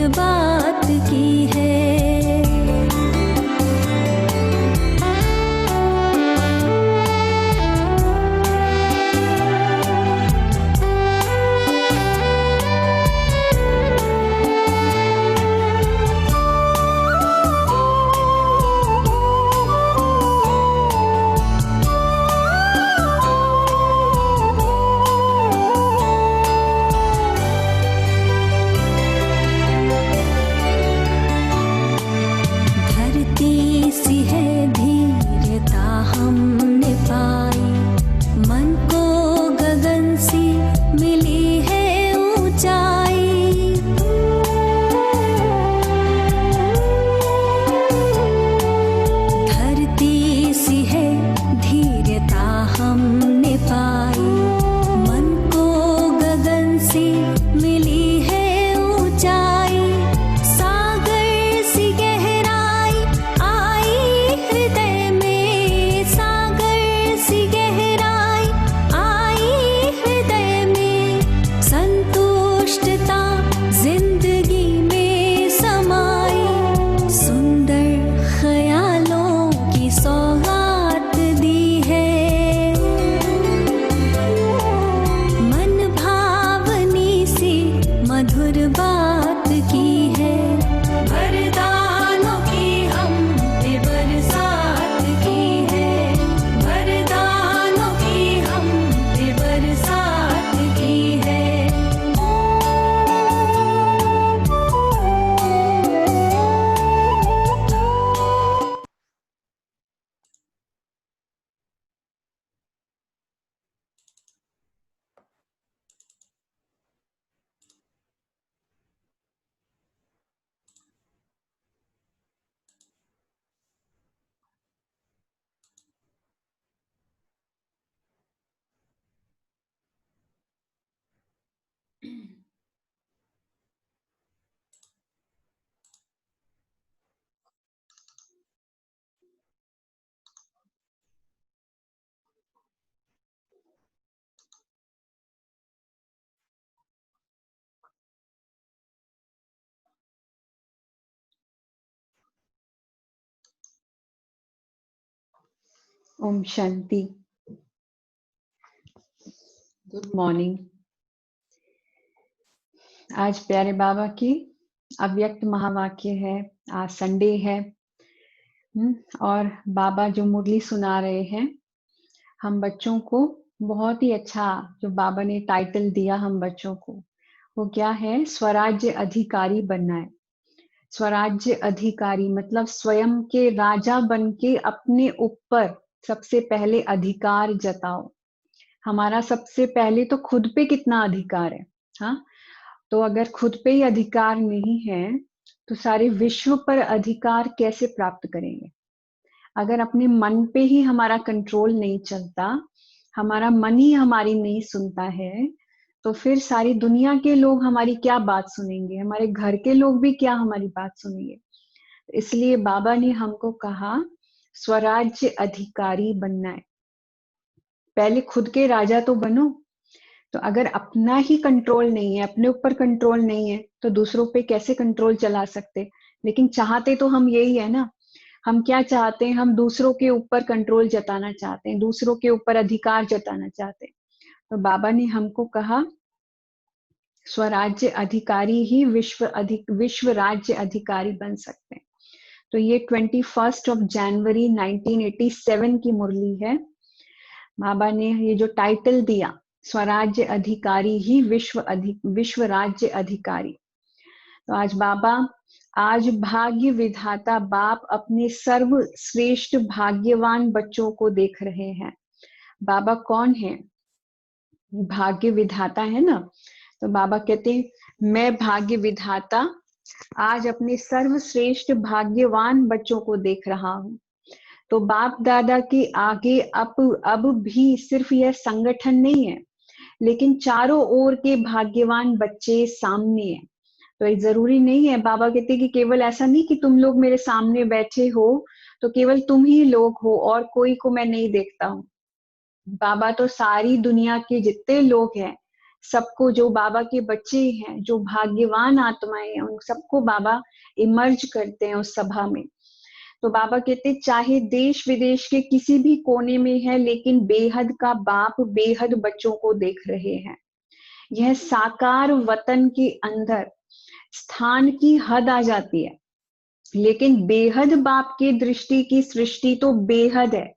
बात की है। ओम शांति। Good morning. आज प्यारे बाबा की अव्यक्त महावाक्य है। आज संडे है और बाबा जो मुरली सुना रहे हैं हम बच्चों को, बहुत ही अच्छा जो बाबा ने टाइटल दिया हम बच्चों को, वो क्या है? स्वराज्य अधिकारी बनना है। स्वराज्य अधिकारी मतलब स्वयं के राजा बन के अपने ऊपर सबसे पहले अधिकार जताओ। हमारा सबसे पहले तो खुद पे कितना अधिकार है। हाँ, तो अगर खुद पे ही अधिकार नहीं है तो सारे विश्व पर अधिकार कैसे प्राप्त करेंगे? अगर अपने मन पे ही हमारा कंट्रोल नहीं चलता, हमारा मन ही हमारी नहीं सुनता है, तो फिर सारी दुनिया के लोग हमारी क्या बात सुनेंगे? हमारे घर के लोग भी क्या हमारी बात सुनेंगे? इसलिए बाबा ने हमको कहा स्वराज्य अधिकारी बनना है। पहले खुद के राजा तो बनो। तो अगर अपना ही कंट्रोल नहीं है, अपने ऊपर कंट्रोल नहीं है, तो दूसरों पे कैसे कंट्रोल चला सकते? लेकिन चाहते तो हम यही है ना। हम क्या चाहते हैं? हम दूसरों के ऊपर कंट्रोल जताना चाहते हैं, दूसरों के ऊपर अधिकार जताना चाहते हैं। तो बाबा ने हमको कहा स्वराज्य अधिकारी ही विश्व राज्य अधिकारी बन सकते हैं। तो ये 21 जनवरी 1987 की मुरली है। बाबा ने ये जो टाइटल दिया स्वराज्य अधिकारी ही विश्व राज्य अधिकारी। तो आज बाबा, आज भाग्य विधाता बाप अपने सर्वश्रेष्ठ भाग्यवान बच्चों को देख रहे हैं। बाबा कौन है? भाग्य विधाता है ना। तो बाबा कहते हैं मैं भाग्य विधाता आज अपने सर्वश्रेष्ठ भाग्यवान बच्चों को देख रहा हूँ। तो बाप दादा के आगे अब भी सिर्फ यह संगठन नहीं है, लेकिन चारों ओर के भाग्यवान बच्चे सामने हैं। तो ये जरूरी नहीं है, बाबा कहते कि केवल ऐसा नहीं कि तुम लोग मेरे सामने बैठे हो तो केवल तुम ही लोग हो और कोई को मैं नहीं देखता हूँ। बाबा तो सारी दुनिया के जितने लोग हैं सबको, जो बाबा के बच्चे हैं, जो भाग्यवान आत्माएं हैं, उन सबको बाबा इमर्ज करते हैं उस सभा में। तो बाबा कहते चाहे देश विदेश के किसी भी कोने में है, लेकिन बेहद का बाप बेहद बच्चों को देख रहे हैं। यह साकार वतन के अंदर स्थान की हद आ जाती है, लेकिन बेहद बाप की दृष्टि की सृष्टि तो बेहद है।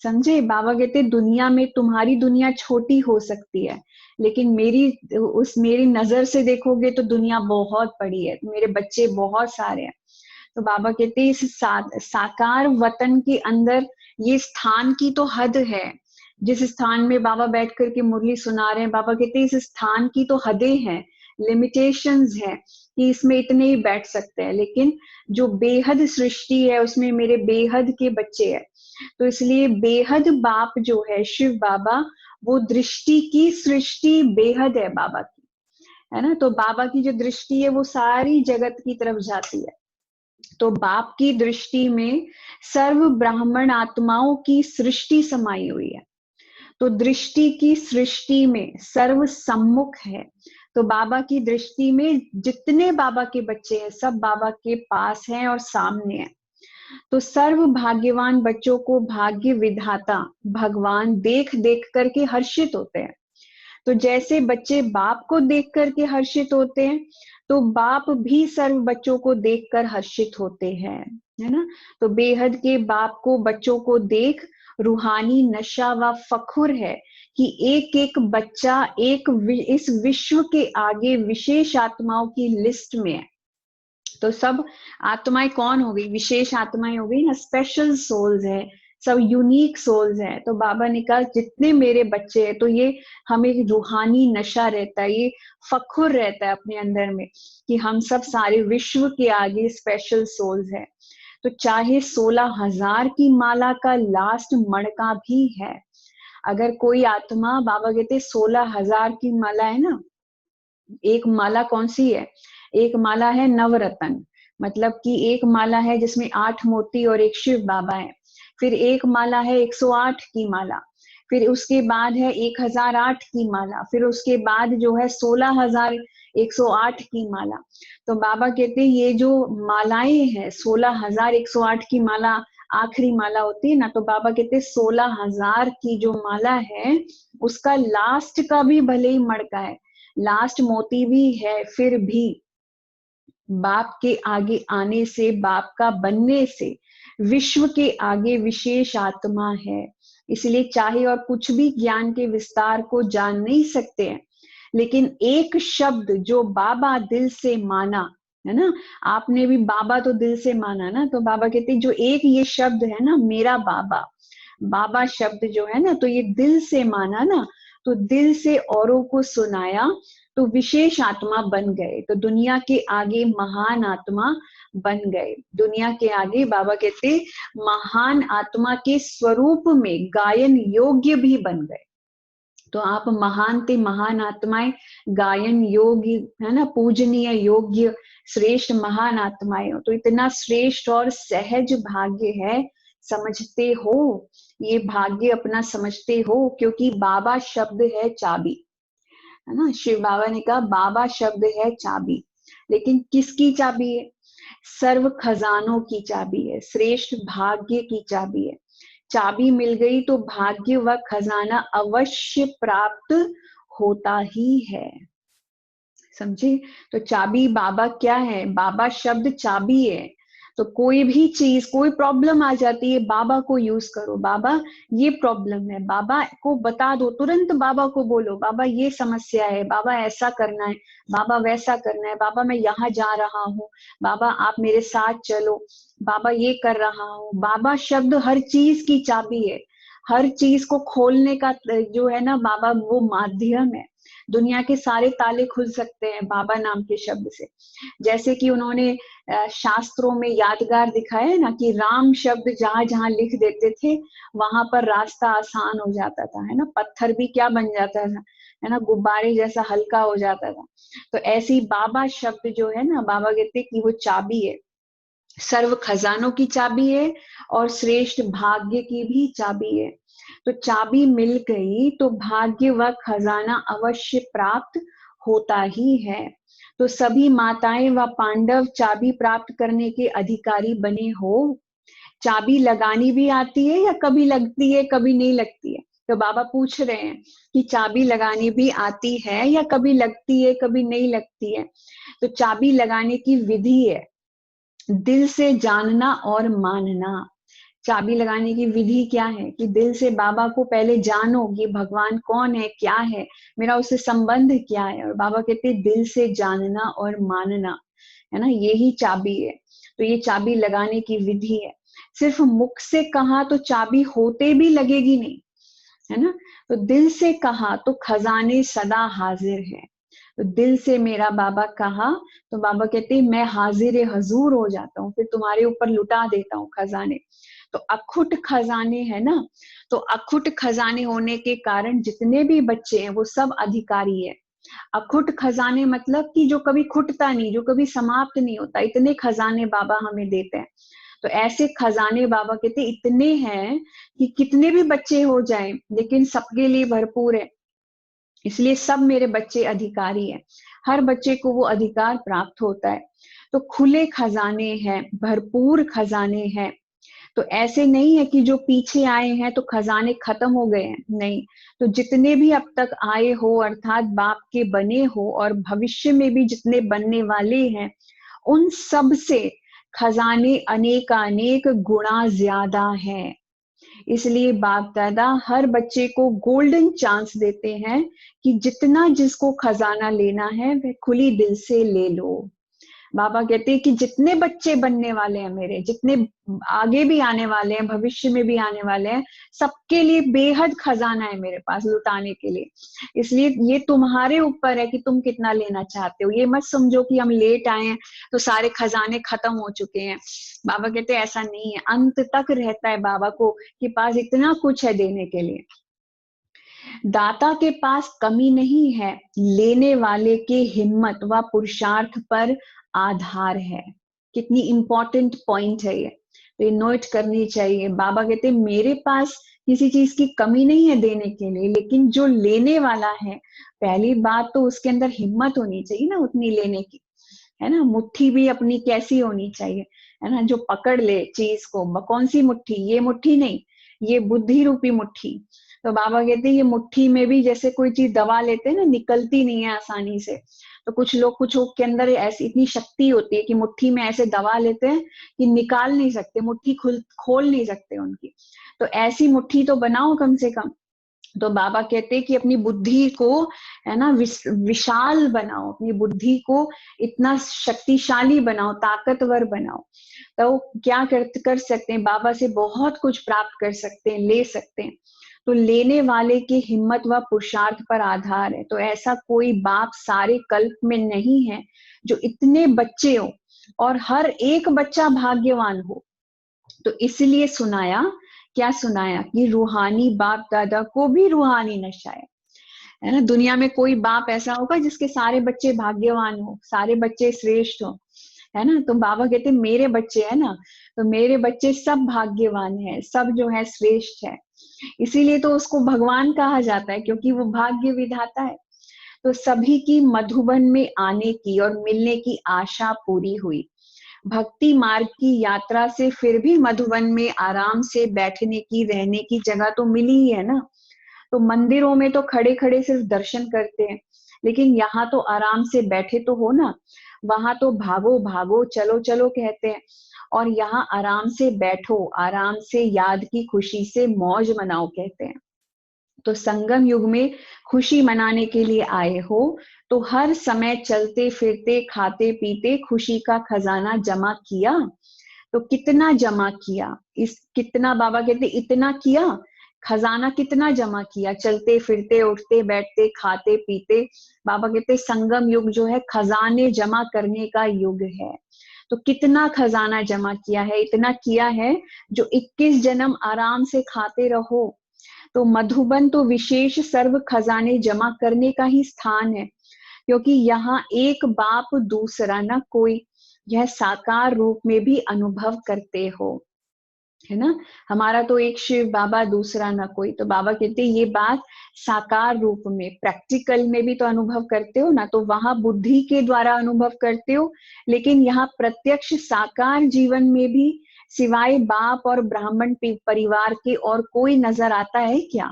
समझे? बाबा कहते दुनिया में तुम्हारी दुनिया छोटी हो सकती है, लेकिन मेरी नजर से देखोगे तो दुनिया बहुत बड़ी है, मेरे बच्चे बहुत सारे हैं। तो बाबा कहते इस साकार वतन के अंदर ये स्थान की तो हद है। जिस स्थान में बाबा बैठ करके मुरली सुना रहे हैं, बाबा कहते इस स्थान की तो हदें हैं, लिमिटेशंस है कि इसमें इतने ही बैठ सकते हैं, लेकिन जो बेहद सृष्टि है उसमें मेरे बेहद के बच्चे हैं। तो इसलिए बेहद बाप जो है शिव बाबा, वो दृष्टि की सृष्टि बेहद है बाबा की, है ना। तो बाबा की जो दृष्टि है वो सारी जगत की तरफ जाती है। तो बाप की दृष्टि में सर्व ब्राह्मण आत्माओं की सृष्टि समाई हुई है। तो दृष्टि की सृष्टि में सर्व सम्मुख है। तो बाबा की दृष्टि में जितने बाबा के बच्चे हैं सब बाबा के पास हैं और सामने हैं। तो सर्व भाग्यवान बच्चों को भाग्य विधाता भगवान देख देख करके हर्षित होते हैं। तो जैसे बच्चे बाप को देख करके हर्षित होते हैं, तो बाप भी सर्व बच्चों को देखकर हर्षित होते हैं, है ना। तो बेहद के बाप को बच्चों को देख रूहानी नशा व फखुर है कि एक एक बच्चा इस विश्व के आगे विशेष आत्माओं की लिस्ट में है। तो सब आत्माएं कौन हो गई? विशेष आत्माएं हो गई ना, स्पेशल सोल्स है, सब यूनिक सोल्स हैं। तो बाबा ने कहा जितने मेरे बच्चे हैं, तो ये हमें रूहानी नशा रहता है, ये फखुर रहता है अपने अंदर में कि हम सब सारे विश्व के आगे स्पेशल सोल्स हैं। तो चाहे 16,000 की माला का लास्ट मणका भी है, अगर कोई आत्मा, बाबा कहते 16,000 की माला है ना, एक माला कौन सी है? एक माला है नवरत्न, मतलब कि एक माला है जिसमें 8 मोती और एक शिव बाबा है। फिर एक माला है 108 की माला, फिर उसके बाद है 1008 की माला, फिर उसके बाद जो है 16,108 की माला। तो बाबा कहते हैं ये जो मालाएं हैं, 16,108 की माला आखिरी माला होती है ना, तो बाबा कहते हैं 16,000 की जो माला है उसका लास्ट का भी भले ही मड़का है, लास्ट मोती भी है, फिर भी बाप के आगे आने से, बाप का बनने से विश्व के आगे विशेष आत्मा है। इसलिए चाहे और कुछ भी ज्ञान के विस्तार को जान नहीं सकते हैं, लेकिन एक शब्द जो बाबा दिल से माना, है ना, आपने भी बाबा तो दिल से माना ना, तो बाबा कहते जो एक ये शब्द है ना, मेरा बाबा, बाबा शब्द जो है ना, तो ये दिल से माना ना, तो दिल से औरों को सुनाया, तो विशेष आत्मा बन गए। तो दुनिया के आगे महान आत्मा बन गए। दुनिया के आगे बाबा कहते महान आत्मा के स्वरूप में गायन योग्य भी बन गए। तो आप महान थे, महान आत्माएं गायन योग्य, है ना, पूजनीय, योग्य, श्रेष्ठ महान आत्माएं हो। तो इतना श्रेष्ठ और सहज भाग्य है, समझते हो? ये भाग्य अपना समझते हो? क्योंकि बाबा शब्द है चाबी, है ना। शिव बाबा ने कहा बाबा शब्द है चाबी, लेकिन किसकी चाबी है? सर्व खजानों की चाबी है, श्रेष्ठ भाग्य की चाबी है। चाबी मिल गई तो भाग्य व खजाना अवश्य प्राप्त होता ही है। समझे? तो चाबी बाबा क्या है? बाबा शब्द चाबी है। तो कोई भी चीज, कोई प्रॉब्लम आ जाती है, बाबा को यूज करो, बाबा ये प्रॉब्लम है, बाबा को बता दो, तुरंत बाबा को बोलो, बाबा ये समस्या है, बाबा ऐसा करना है, बाबा वैसा करना है, बाबा मैं यहाँ जा रहा हूँ, बाबा आप मेरे साथ चलो, बाबा ये कर रहा हूँ। बाबा शब्द हर चीज की चाबी है, हर चीज को खोलने का जो है ना, बाबा वो माध्यम है। दुनिया के सारे ताले खुल सकते हैं बाबा नाम के शब्द से। जैसे कि उन्होंने शास्त्रों में यादगार दिखाया है ना, कि राम शब्द जहां जहां लिख देते थे वहां पर रास्ता आसान हो जाता था, है ना, पत्थर भी क्या बन जाता था, है ना, गुब्बारे जैसा हल्का हो जाता था। तो ऐसी बाबा शब्द जो है ना, बाबा कहते कि वो चाबी है। सर्व खजानों की चाबी है और श्रेष्ठ भाग्य की भी चाबी है। तो चाबी मिल गई तो भाग्य व खजाना अवश्य प्राप्त होता ही है। तो सभी माताएं व पांडव चाबी प्राप्त करने के अधिकारी बने हो। चाबी लगानी भी आती है या कभी लगती है कभी नहीं लगती है? तो बाबा पूछ रहे हैं कि चाबी लगानी भी आती है या कभी लगती है कभी नहीं लगती है? तो चाबी लगाने की विधि है दिल से जानना और मानना। चाबी लगाने की विधि क्या है कि दिल से बाबा को पहले जानो कि भगवान कौन है, क्या है, मेरा उससे संबंध क्या है। और बाबा कहते हैं दिल से जानना और मानना, है ना, यही चाबी है। तो ये चाबी लगाने की विधि है। सिर्फ मुख से कहा तो चाबी होते भी लगेगी नहीं, है ना। तो दिल से कहा तो खजाने सदा हाजिर है। तो दिल से मेरा बाबा कहा तो बाबा कहते हैं मैं हाजिर हजूर हो जाता हूँ, फिर तुम्हारे ऊपर लुटा देता हूँ खजाने। तो अखुट खजाने है ना, तो अखुट खजाने होने के कारण जितने भी बच्चे हैं वो सब अधिकारी है। अखुट खजाने मतलब कि जो कभी खुटता नहीं, जो कभी समाप्त नहीं होता, इतने खजाने बाबा हमें देते हैं। तो ऐसे खजाने बाबा कहते इतने हैं कि कितने भी बच्चे हो जाएं लेकिन सबके लिए भरपूर है। इसलिए सब मेरे बच्चे अधिकारी हैं, हर बच्चे को वो अधिकार प्राप्त होता है। तो खुले खजाने हैं, भरपूर खजाने हैं। तो ऐसे नहीं है कि जो पीछे आए हैं तो खजाने खत्म हो गए हैं, नहीं। तो जितने भी अब तक आए हो अर्थात बाप के बने हो और भविष्य में भी जितने बनने वाले हैं उन सब से खजाने अनेकानेक गुणा ज्यादा है। इसलिए बाप दादा हर बच्चे को गोल्डन चांस देते हैं कि जितना जिसको खजाना लेना है वह खुली दिल से ले लो। बाबा कहते हैं कि जितने बच्चे बनने वाले हैं मेरे, जितने आगे भी आने वाले हैं, भविष्य में भी आने वाले हैं, सबके लिए बेहद खजाना है मेरे पास लुटाने के लिए। इसलिए ये तुम्हारे ऊपर है कि तुम कितना लेना चाहते हो। ये मत समझो कि हम लेट आए हैं तो सारे खजाने खत्म हो चुके हैं। बाबा कहते हैं ऐसा नहीं है, अंत तक रहता है बाबा को के पास इतना कुछ है देने के लिए। दाता के पास कमी नहीं है, लेने वाले के हिम्मत व पुरुषार्थ पर आधार है। कितनी इंपॉर्टेंट पॉइंट है ये, तो ये नोट करनी चाहिए। बाबा कहते हैं मेरे पास किसी चीज की कमी नहीं है देने के लिए, लेकिन जो लेने वाला है पहली बात तो उसके अंदर हिम्मत होनी चाहिए ना उतनी लेने की, है ना। मुट्ठी भी अपनी कैसी होनी चाहिए, है ना, जो पकड़ ले चीज को। कौन सी मुट्ठी? ये मुट्ठी नहीं, ये बुद्धि रूपी मुट्ठी। तो बाबा कहते हैं ये मुट्ठी में भी जैसे कोई चीज दबा लेते हैं ना, निकलती नहीं है आसानी से। तो कुछ लोग के अंदर ऐसी इतनी शक्ति होती है कि मुट्ठी में ऐसे दबा लेते हैं कि निकाल नहीं सकते, मुट्ठी खोल नहीं सकते उनकी। तो ऐसी मुट्ठी तो बनाओ कम से कम। तो बाबा कहते हैं कि अपनी बुद्धि को, है ना, विशाल बनाओ, अपनी बुद्धि को इतना शक्तिशाली बनाओ, ताकतवर बनाओ। तो क्या कर सकते हैं, बाबा से बहुत कुछ प्राप्त कर सकते हैं, ले सकते हैं। तो लेने वाले की हिम्मत व पुरुषार्थ पर आधार है। तो ऐसा कोई बाप सारे कल्प में नहीं है जो इतने बच्चे हो और हर एक बच्चा भाग्यवान हो। तो इसलिए सुनाया, क्या सुनाया कि रूहानी बाप दादा को भी रूहानी नशा है ना। दुनिया में कोई बाप ऐसा होगा जिसके सारे बच्चे भाग्यवान हो, सारे बच्चे श्रेष्ठ हो, है ना। तो बाबा कहते मेरे बच्चे है ना, तो मेरे बच्चे सब भाग्यवान है, सब जो है श्रेष्ठ है। इसीलिए तो उसको भगवान कहा जाता है क्योंकि वो भाग्य विधाता है। तो सभी की मधुबन में आने की और मिलने की आशा पूरी हुई। भक्ति मार्ग की यात्रा से फिर भी मधुबन में आराम से बैठने की, रहने की जगह तो मिली ही है ना। तो मंदिरों में तो खड़े खड़े सिर्फ दर्शन करते हैं, लेकिन यहाँ तो आराम से बैठे तो हो ना। वहां तो भागो भागो चलो चलो कहते हैं, और यहाँ आराम से बैठो, आराम से याद की खुशी से मौज मनाओ कहते हैं। तो संगम युग में खुशी मनाने के लिए आए हो तो हर समय चलते फिरते खाते पीते खुशी का खजाना जमा किया। तो कितना जमा किया, इस कितना बाबा कहते इतना किया, खजाना कितना जमा किया, चलते फिरते उठते बैठते खाते पीते। बाबा कहते संगम युग जो है खजाने जमा करने का युग है। तो कितना खजाना जमा किया है, इतना किया है जो 21 जन्म आराम से खाते रहो। तो मधुबन तो विशेष सर्व खजाने जमा करने का ही स्थान है, क्योंकि यहाँ एक बाप दूसरा न कोई। यह साकार रूप में भी अनुभव करते हो, है ना। हमारा तो एक शिव बाबा, दूसरा ना कोई। तो बाबा कहते ये बात साकार रूप में, प्रैक्टिकल में भी तो अनुभव करते हो ना, तो वहां बुद्धि के द्वारा अनुभव करते हो, लेकिन यहाँ प्रत्यक्ष साकार जीवन में भी सिवाय बाप और ब्राह्मण परिवार के और कोई नजर आता है क्या,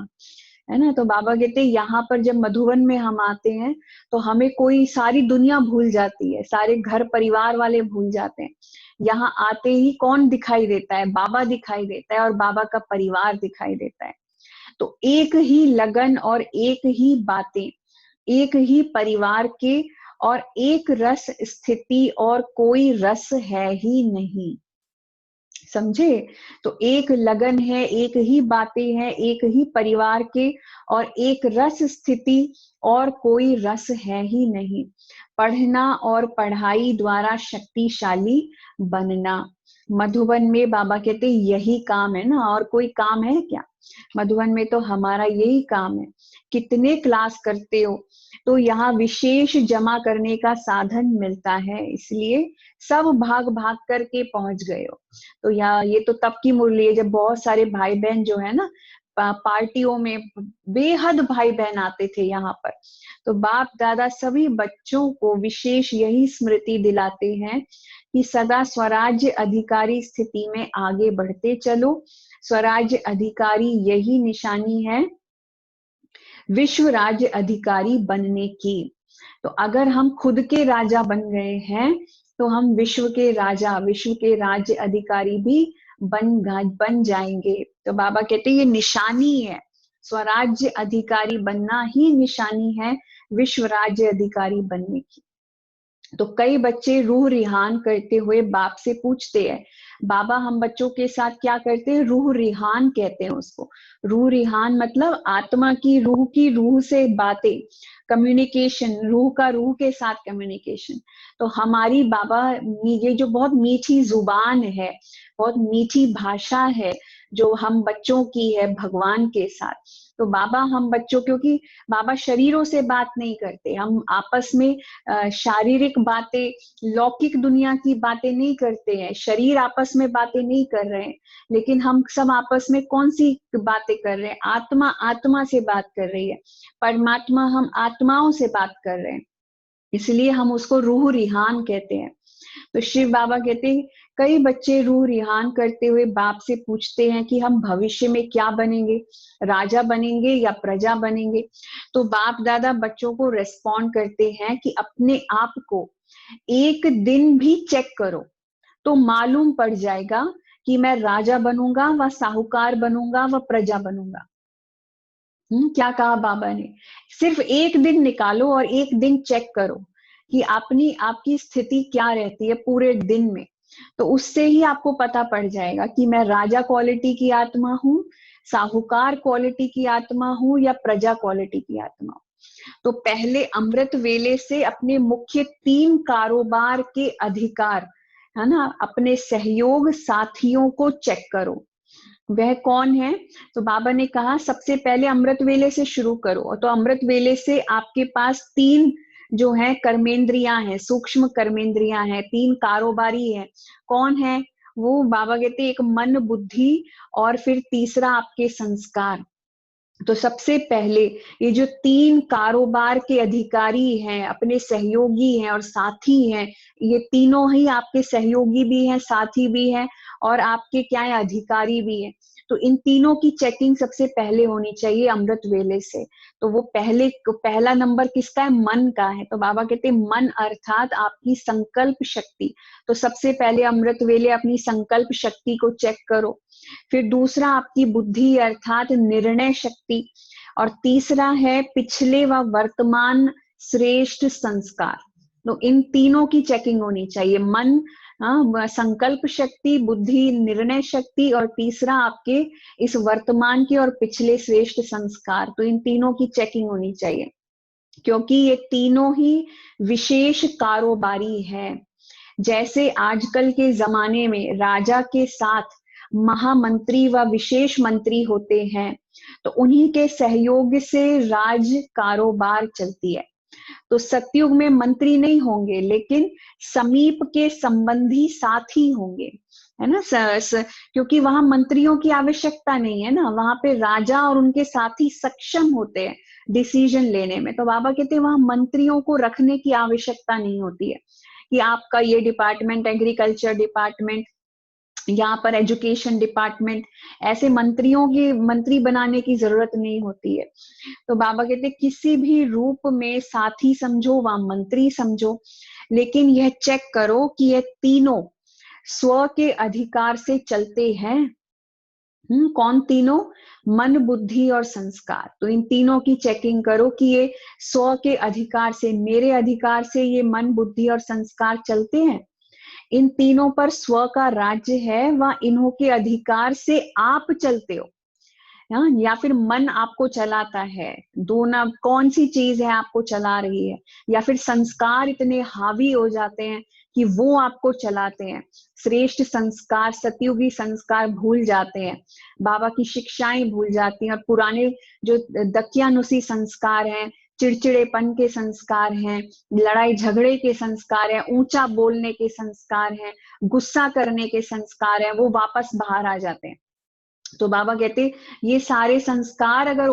है ना। तो बाबा कहते यहाँ पर जब मधुबन में हम आते हैं तो हमें कोई सारी दुनिया भूल जाती है, सारे घर परिवार वाले भूल जाते हैं। यहाँ आते ही कौन दिखाई देता है, बाबा दिखाई देता है और बाबा का परिवार दिखाई देता है। तो एक ही लगन और एक ही बातें, एक ही परिवार के, और एक रस स्थिति और कोई रस है ही नहीं, समझे। तो एक लगन है, एक ही बातें हैं, एक ही परिवार के, और एक रस स्थिति और कोई रस है ही नहीं। पढ़ना और पढ़ाई द्वारा शक्तिशाली बनना। मधुबन में बाबा कहते यही काम है ना, और कोई काम है क्या। मधुबन में तो हमारा यही काम है। कितने क्लास करते हो, तो यहाँ विशेष जमा करने का साधन मिलता है, इसलिए सब भाग भाग करके पहुंच गए हो। तो यहाँ ये तो तब की मुरली है जब बहुत सारे भाई बहन जो है ना, पार्टियों में बेहद भाई बहन आते थे यहाँ पर। तो बाप दादा सभी बच्चों को विशेष यही स्मृति दिलाते हैं कि सदा स्वराज्य अधिकारी स्थिति में आगे बढ़ते चलो। स्वराज्य अधिकारी यही निशानी है विश्व राज्य अधिकारी बनने की। तो अगर हम खुद के राजा बन गए हैं तो हम विश्व के राजा, विश्व के राज्य अधिकारी भी बन जाएंगे। तो बाबा कहते ये निशानी है, स्वराज्य अधिकारी बनना ही निशानी है विश्व राज्य अधिकारी बनने की। तो कई बच्चे रूह रिहान करते हुए बाप से पूछते हैं, बाबा हम बच्चों के साथ क्या करते हैं, रूह रिहान कहते हैं उसको। रूह रिहान मतलब आत्मा की रूह से बातें, कम्युनिकेशन, रूह का रूह के साथ कम्युनिकेशन। तो हमारी बाबा ये जो बहुत मीठी जुबान है, बहुत मीठी भाषा है जो हम बच्चों की है भगवान के साथ। तो बाबा हम बच्चों, क्योंकि बाबा शरीरों से बात नहीं करते, हम आपस में शारीरिक बातें, लौकिक दुनिया की बातें नहीं करते हैं, शरीर आपस में बातें नहीं कर रहे हैं, लेकिन हम सब आपस में कौन सी बातें कर रहे हैं, आत्मा आत्मा से बात कर रही है, परमात्मा हम आत्माओं से बात कर रहे हैं, इसलिए हम उसको रूह रिहान कहते हैं। तो शिव बाबा कहते हैं कई बच्चे रूह रिहान करते हुए बाप से पूछते हैं कि हम भविष्य में क्या बनेंगे, राजा बनेंगे या प्रजा बनेंगे। तो बाप दादा बच्चों को रेस्पॉन्ड करते हैं कि अपने आप को एक दिन भी चेक करो तो मालूम पड़ जाएगा कि मैं राजा बनूंगा व साहूकार बनूंगा व प्रजा बनूंगा। क्या कहा बाबा ने, सिर्फ एक दिन निकालो और एक दिन चेक करो कि आपकी स्थिति क्या रहती है पूरे दिन में। तो उससे ही आपको पता पड़ जाएगा कि मैं राजा क्वालिटी की आत्मा हूँ, साहूकार क्वालिटी की आत्मा हूँ या प्रजा क्वालिटी की आत्मा हूँ। तो पहले अमृत वेले से अपने मुख्य 3 कारोबार के अधिकार, है ना, अपने सहयोग साथियों को चेक करो, वह कौन है। तो बाबा ने कहा सबसे पहले अमृत वेले से शुरू करो। तो अमृत वेले से आपके पास 3 जो है कर्मेंद्रियां हैं, सूक्ष्म कर्मेंद्रियां हैं, 3 कारोबारी हैं। कौन है वो, बाबा कहते एक मन, बुद्धि और फिर तीसरा आपके संस्कार। तो सबसे पहले ये जो 3 कारोबार के अधिकारी हैं, अपने सहयोगी हैं और साथी हैं, ये तीनों ही आपके सहयोगी भी हैं, साथी भी हैं और आपके क्या है, अधिकारी भी हैं। तो इन तीनों की चेकिंग सबसे पहले होनी चाहिए अमृत वेले से। तो वो पहला नंबर किसका है, मन का है। तो बाबा कहते हैं मन अर्थात आपकी संकल्प शक्ति। तो सबसे पहले अमृत वेले अपनी संकल्प शक्ति को चेक करो। फिर दूसरा आपकी बुद्धि अर्थात निर्णय शक्ति, और तीसरा है पिछले व वर्तमान श्रेष्ठ संस्कार। तो इन तीनों की चेकिंग होनी चाहिए, मन, संकल्प शक्ति, बुद्धि, निर्णय शक्ति और तीसरा आपके इस वर्तमान के और पिछले श्रेष्ठ संस्कार। तो इन तीनों की चेकिंग होनी चाहिए क्योंकि ये तीनों ही विशेष कारोबारी है। जैसे आजकल के जमाने में राजा के साथ महामंत्री व विशेष मंत्री होते हैं, तो उन्हीं के सहयोग से राज कारोबार चलती है। तो सतयुग में मंत्री नहीं होंगे, लेकिन समीप के संबंधी साथी होंगे, है ना। क्योंकि वहां मंत्रियों की आवश्यकता नहीं है ना, वहां पे राजा और उनके साथी सक्षम होते हैं डिसीजन लेने में। तो बाबा कहते हैं वहां मंत्रियों को रखने की आवश्यकता नहीं होती है कि आपका ये डिपार्टमेंट, एग्रीकल्चर डिपार्टमेंट, यहाँ पर एजुकेशन डिपार्टमेंट, ऐसे मंत्री बनाने की जरूरत नहीं होती है। तो बाबा कहते किसी भी रूप में साथी समझो व मंत्री समझो, लेकिन यह चेक करो कि ये तीनों स्व के अधिकार से चलते हैं। कौन तीनों? मन, बुद्धि और संस्कार। तो इन तीनों की चेकिंग करो कि ये स्व के अधिकार से, मेरे अधिकार से ये मन, बुद्धि और संस्कार चलते हैं। इन तीनों पर स्व का राज्य है व इन्हों के अधिकार से आप चलते हो, या फिर मन आपको चलाता है। दोनों कौन सी चीज है आपको चला रही है, या फिर संस्कार इतने हावी हो जाते हैं कि वो आपको चलाते हैं। श्रेष्ठ संस्कार, सतयुगी संस्कार भूल जाते हैं, बाबा की शिक्षाएं भूल जाती हैं, और पुराने जो दकियानुसी संस्कार हैं, चिड़चिड़ेपन के संस्कार हैं, लड़ाई झगड़े के संस्कार हैं, ऊंचा बोलने के संस्कार हैं, गुस्सा करने के संस्कार हैं, वो वापस बाहर आ जाते हैं। तो बाबा कहते ये सारे संस्कार अगर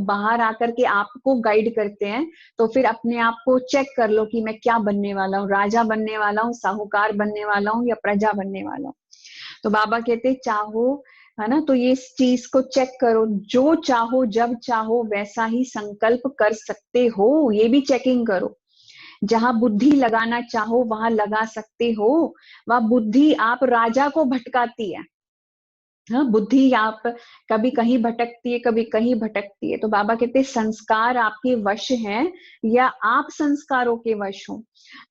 बाहर आकर के आपको गाइड करते हैं, तो फिर अपने आप को चेक कर लो कि मैं क्या बनने वाला हूँ, राजा बनने वाला हूँ, साहूकार बनने वाला हूँ, या प्रजा बनने वाला हूँ। तो बाबा कहते चाहो, है ना, तो ये इस चीज को चेक करो, जो चाहो जब चाहो वैसा ही संकल्प कर सकते हो, ये भी चेकिंग करो। जहां बुद्धि लगाना चाहो वहां लगा सकते हो, वह बुद्धि आप राजा को भटकाती है। हाँ, बुद्धि आप कभी कहीं भटकती है, कभी कहीं भटकती है। तो बाबा कहते संस्कार आपके वश हैं या आप संस्कारों के वश हो।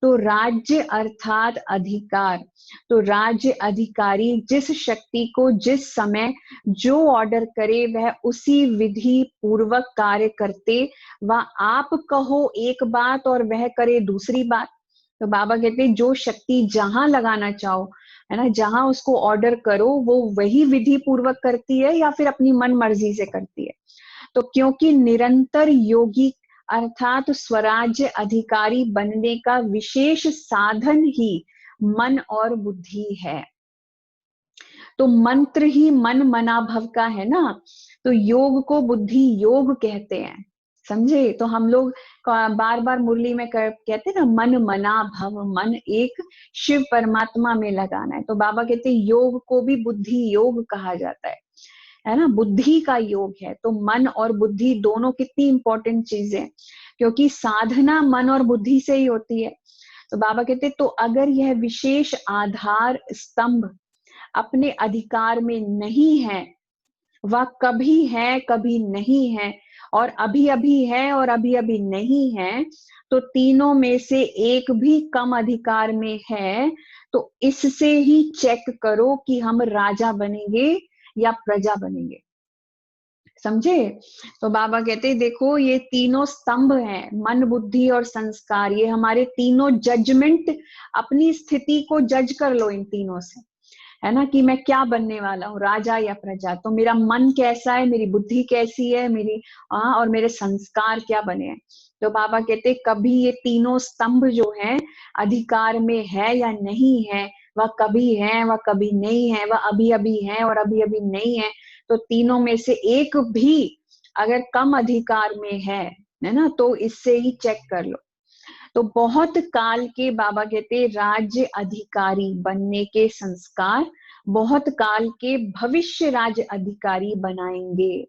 तो राज्य अर्थात अधिकार, तो राज्य अधिकारी जिस शक्ति को जिस समय जो ऑर्डर करे वह उसी विधि पूर्वक कार्य करते, वह आप कहो एक बात और वह करे दूसरी बात। तो बाबा कहते जो शक्ति जहां लगाना चाहो, है ना, जहां उसको ऑर्डर करो वो वही विधि पूर्वक करती है या फिर अपनी मन मर्जी से करती है। तो क्योंकि निरंतर योगी अर्थात स्वराज्य अधिकारी बनने का विशेष साधन ही मन और बुद्धि है। तो मंत्र ही मन मना भव का है ना, तो योग को बुद्धि योग कहते हैं, समझे। तो हम लोग बार बार मुरली में कहते हैं ना, मन मना भव, मन एक शिव परमात्मा में लगाना है। तो बाबा कहते हैं योग को भी बुद्धि योग कहा जाता है ना, बुद्धि का योग है। तो मन और बुद्धि दोनों कितनी इंपॉर्टेंट चीजें हैं, क्योंकि साधना मन और बुद्धि से ही होती है। तो बाबा कहते तो अगर यह विशेष आधार स्तंभ अपने अधिकार में नहीं है, वह कभी है कभी नहीं है, और अभी अभी है और अभी अभी नहीं है, तो तीनों में से एक भी कम अधिकार में है, तो इससे ही चेक करो कि हम राजा बनेंगे या प्रजा बनेंगे, समझे। तो बाबा कहते देखो ये तीनों स्तंभ हैं, मन बुद्धि और संस्कार, ये हमारे तीनों जजमेंट, अपनी स्थिति को जज कर लो इन तीनों से, है ना, कि मैं क्या बनने वाला हूँ, राजा या प्रजा। तो मेरा मन कैसा है, मेरी बुद्धि कैसी है, मेरी और मेरे संस्कार क्या बने हैं। तो बाबा कहते कभी ये तीनों स्तंभ जो हैं अधिकार में है या नहीं है, वह कभी है वह कभी नहीं है, वह अभी अभी है और अभी अभी नहीं है। तो तीनों में से एक भी अगर कम अधिकार में है ना, तो इससे ही चेक कर लो। तो बहुत काल के बाबा कहते राज्य अधिकारी बनने के संस्कार बहुत काल के भविष्य राज्य अधिकारी बनाएंगे।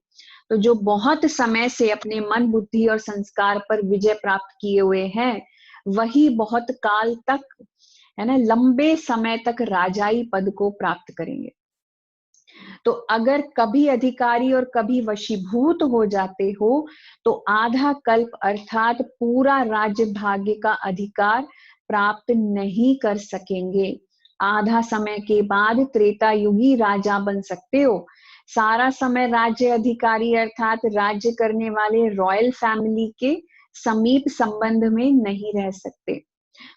तो जो बहुत समय से अपने मन बुद्धि और संस्कार पर विजय प्राप्त किए हुए हैं, वही बहुत काल तक, है ना, लंबे समय तक राजाई पद को प्राप्त करेंगे। तो अगर कभी अधिकारी और कभी वशीभूत हो जाते हो, तो आधा कल्प अर्थात पूरा राज्य भाग्य का अधिकार प्राप्त नहीं कर सकेंगे। आधा समय के बाद त्रेता युगी राजा बन सकते हो, सारा समय राज्य अधिकारी अर्थात राज्य करने वाले रॉयल फैमिली के समीप संबंध में नहीं रह सकते।